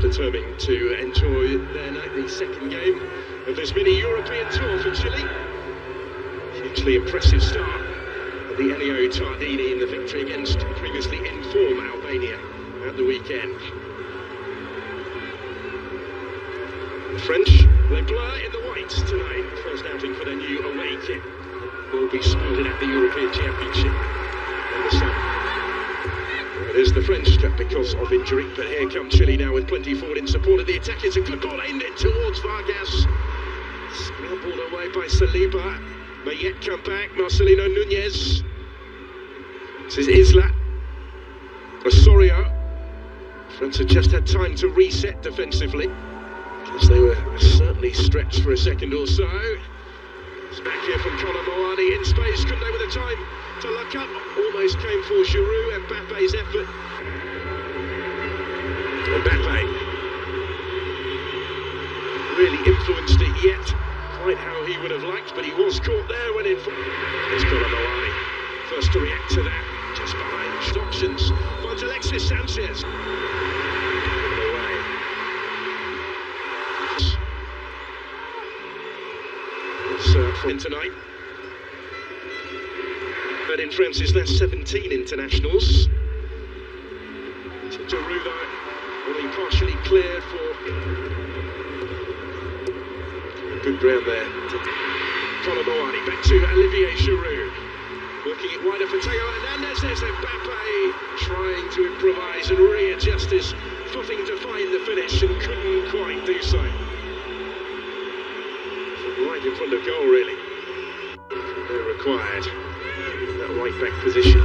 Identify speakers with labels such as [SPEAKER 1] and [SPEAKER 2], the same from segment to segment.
[SPEAKER 1] determined to enjoy the second game of this mini-European tour for Chile. Hugely impressive start of the Elio Tardini in the victory against previously in form Albania at the weekend. The French, they blur in the whites tonight. First outing for their new away kit will be sported at the European Championship in the summer. It is the French because of injury, but here come Chile now with plenty forward in support of the attack. It's a good ball aimed in towards Vargas. Scrambled away by Saliba. May yet come back, Marcelino Núñez. This is Isla. Osorio. France have just had time to reset defensively, because they were certainly stretched for a second or so. It's back here from Kolo Muani in space, couldn't they with the time to look up? Almost came for Giroud, Mbappe's effort. Mbappe really influenced it yet. Quite how he would have liked, but he was caught there when in front. It's Kolo Muani, first to react to that, just behind options. Finds Alexis Sanchez. In tonight. But in France's last 17 internationals. So Giroud only partially clear for good ground there. Kolo Muani back to Olivier Giroud. Working it wider for Thelo Aasgaard. There's Mbappe trying to improvise and readjust his footing to find the finish and couldn't quite do so. Right in front of goal, really. They're required in that right back position.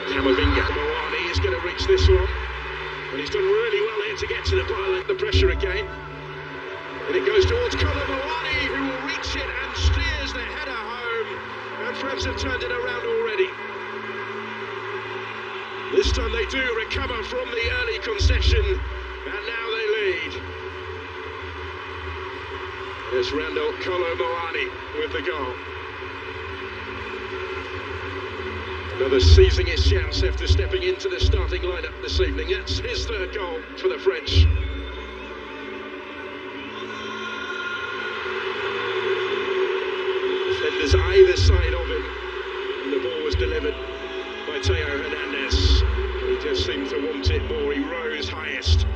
[SPEAKER 1] Camavinga. Muani is going to reach this one, and he's done really well here to get to the ball. The pressure again, and it goes towards Kolo Muani, who will reach it and steers the header home. And France have turned it around already. This time they do recover from the early concession, and now they lead. There's Randall Kolo Muani with the goal. Another seizing his chance after stepping into the starting lineup this evening. That's his third goal for the French. Defenders either side of him, and the ball was delivered by Theo Hernandez. He just seemed to want it more. He rose highest.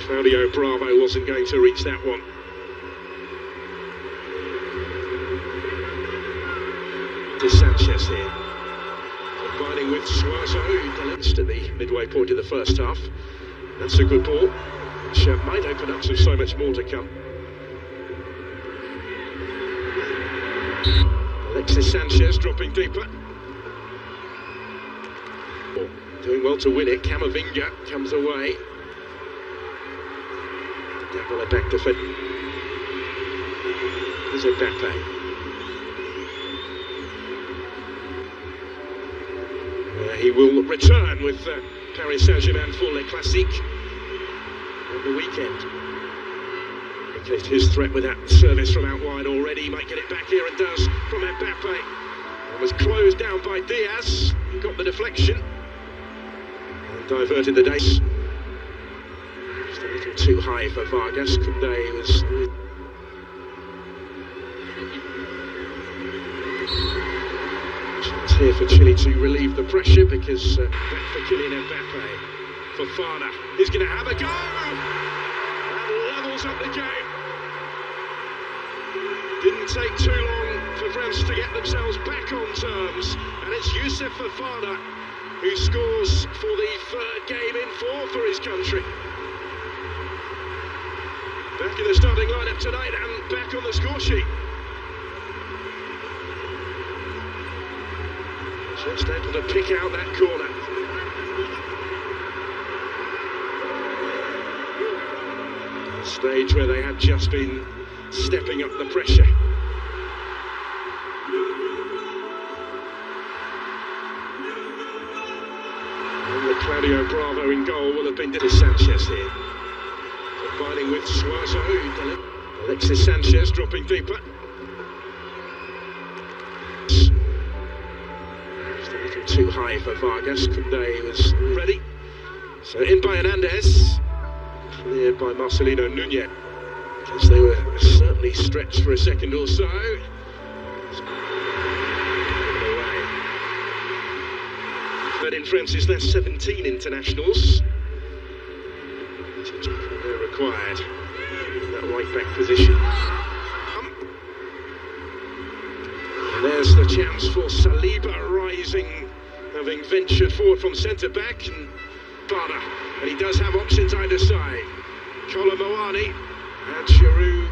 [SPEAKER 1] Claudio Bravo wasn't going to reach that one. To Sanchez here. Combining with Suazo, who delivered at the midway point of the first half. That's a good ball, which might open up so much more to come. Alexis Sanchez dropping deeper. Doing well to win it. Camavinga comes away. Dembele back to fit. There's Mbappe. He will return with Paris Saint-Germain for Le Classique on the weekend. Against his threat with that service from out wide already. He might get it back here and does from Mbappe. It was closed down by Diaz. He got the deflection and diverted the days. Just a little too high for Vargas. Koundé was chance here for Chile to relieve the pressure, because back for Kylian Mbappe. Fofana is going to have a go. That levels up the game. Didn't take too long for France to get themselves back on terms, and it's Youssouf Fofana who scores for the third game in four for his country. Back in the starting lineup tonight and back on the score sheet. Just able to pick out that corner. A stage where they had just been stepping up the pressure. And the Claudio Bravo in goal will have been to Sanchez here. Combining with Suazo. Alexis Sanchez dropping deeper. too high for Vargas. Koundé was ready. So in by Hernandez. Cleared by Marcelino Núñez. Because they were certainly stretched for a second or so. But in France's last 17 internationals, they're required in that right back position. And there's the chance for Saliba rising, having ventured forward from centre back, and Bada. And he does have options either side. Colomboani and Giroud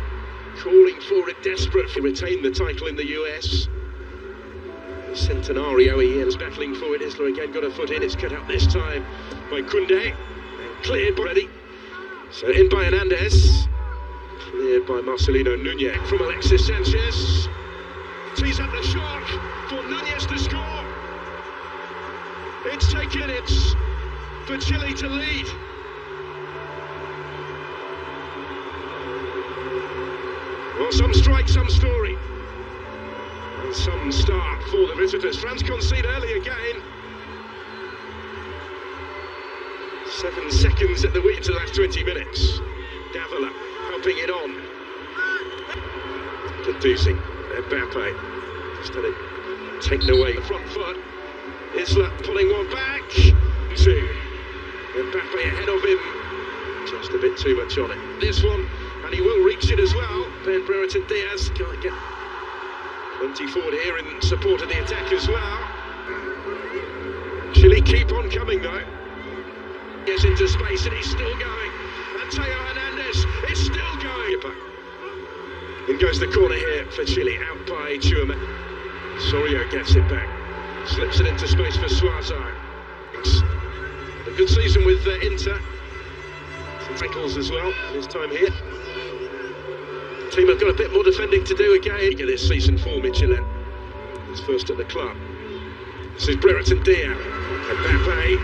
[SPEAKER 1] calling for it, desperate to retain the title in the US. Centenario he is battling for it. Isla again got a foot in. It's cut out this time by Koundé. And cleared already. So in by Hernandez. Cleared by Marcelino Núñez from Alexis Sanchez. Tees up the shot for Núñez to score. It's taken it for Chile to lead. Well, some strike, some story. And some start for the visitors. France concede early again. 7 seconds at the wheel to the last 20 minutes. Davila helping it on. Conducing. Mbappe. Just had it taken away. The front foot. Isla pulling one back. 2. Mbappe ahead of him. Just a bit too much on it. This one. And he will reach it as well. Ben Brereton Diaz can't get plenty forward here in support of the attack as well. Chile keep on coming though. Gets into space and he's still going. And Thelo Hernandez is still going. In goes the corner here for Chile, out by Chuama. Sorio gets it back. Slips it into space for Suazar. A good season with Inter. Some tackles as well this time here. The team have got a bit more defending to do again. Get this season for Michelin. He's first at the club. This is Brereton Diaz. Mbappe.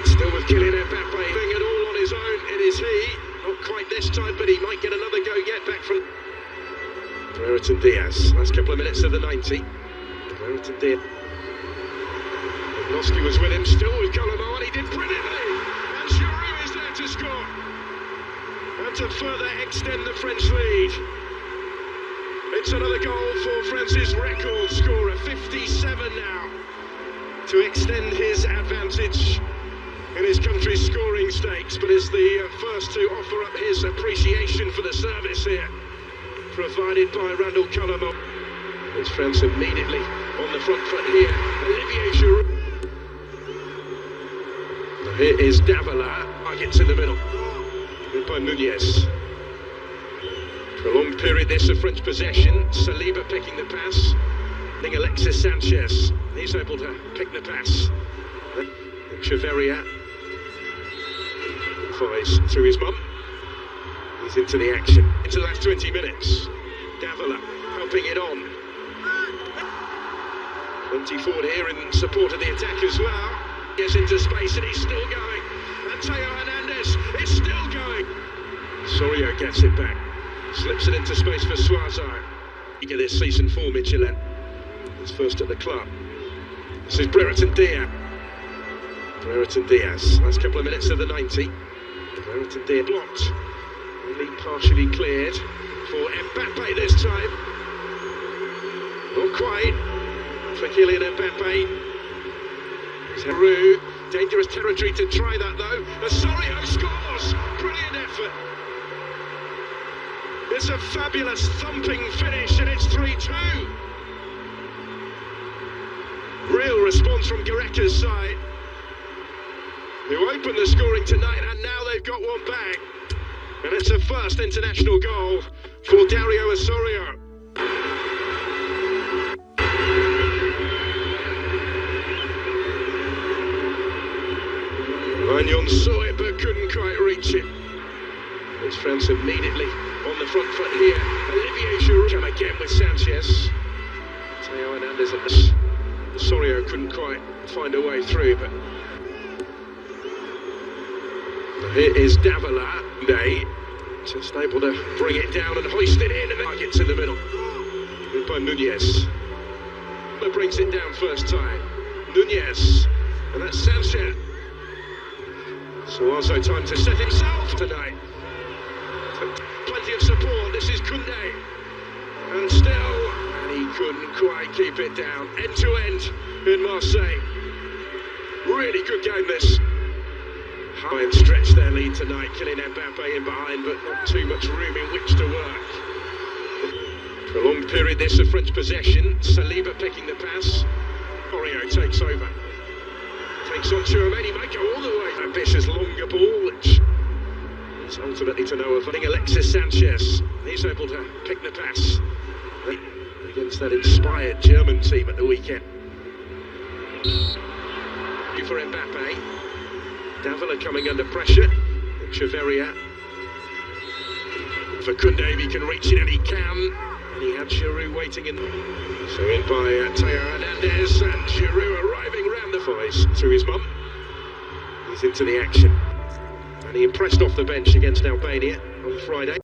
[SPEAKER 1] Still with Kylian Mbappe. Doing it all on his own. It is he. Not quite this time, but he might get another go yet back from Brereton Diaz. Last couple of minutes of the 90. Brereton Diaz. Noski was with him, still with Colombo, and he did brilliantly. And Giroud is there to score. And to further extend the French lead. It's another goal for France's record scorer, 57 now, to extend his advantage in his country's scoring stakes, but is the first to offer up his appreciation for the service here, provided by Randall Colombo. It's France immediately on the front foot here. Olivier Giroud. Here is Davila. Gets in the middle. Good by Núñez. Prolonged period this of French possession. Saliba picking the pass. Then Alexis Sanchez. He's able to pick the pass. Chaveria fires through his mum. He's into the action. Into the last 20 minutes. Davila helping it on. 20 forward here in support of the attack as well. Gets into space and he's still going. And Thelo Hernandez is still going. Sorio gets it back. Slips it into space for Suazar. You get this season for Michelin. He's first at the club. This is Brereton Diaz. Brereton Diaz. Last couple of minutes of the 90. Brereton Diaz blocked. Only partially cleared for Mbappe this time. Not quite. For Kylian Mbappe. Giroud, dangerous territory to try that though. Osorio scores! Brilliant effort. It's a fabulous thumping finish and it's 3-2. Real response from Gareca's side, who opened the scoring tonight, and now they've got one back. And it's a first international goal for Dario Osorio. Maignan saw it but couldn't quite reach it. It's France immediately on the front foot here. Olivier Giroud come again with Sanchez. Thelo Hernandez and Osorio couldn't quite find a way through, but here is Davila. They just able to bring it down and hoist it in, and then gets in the middle. Good by Núñez. brings it down first time. Nunez, and that's Sanchez. So also time to set himself tonight. Plenty of support, this is Koundé. And he couldn't quite keep it down. End to end in Marseille. Really good game this. High and stretch their lead tonight, killing Mbappe in behind, but not too much room in which to work. Prolonged period this of French possession. Saliba picking the pass. Oreo takes over. Takes on Tchouameni, might go all the way. Ambitious longer ball, which is ultimately to no avail. Alexis Sanchez, he's able to pick the pass against that inspired German team at the weekend. For Mbappe. Davila coming under pressure. Chaveria. For Koundé, he can reach it and he can. And he had Giroud waiting in. So in by Theo Hernandez, and Giroud arriving round the voice to his mum. He's into the action. And he impressed off the bench against Albania on Friday.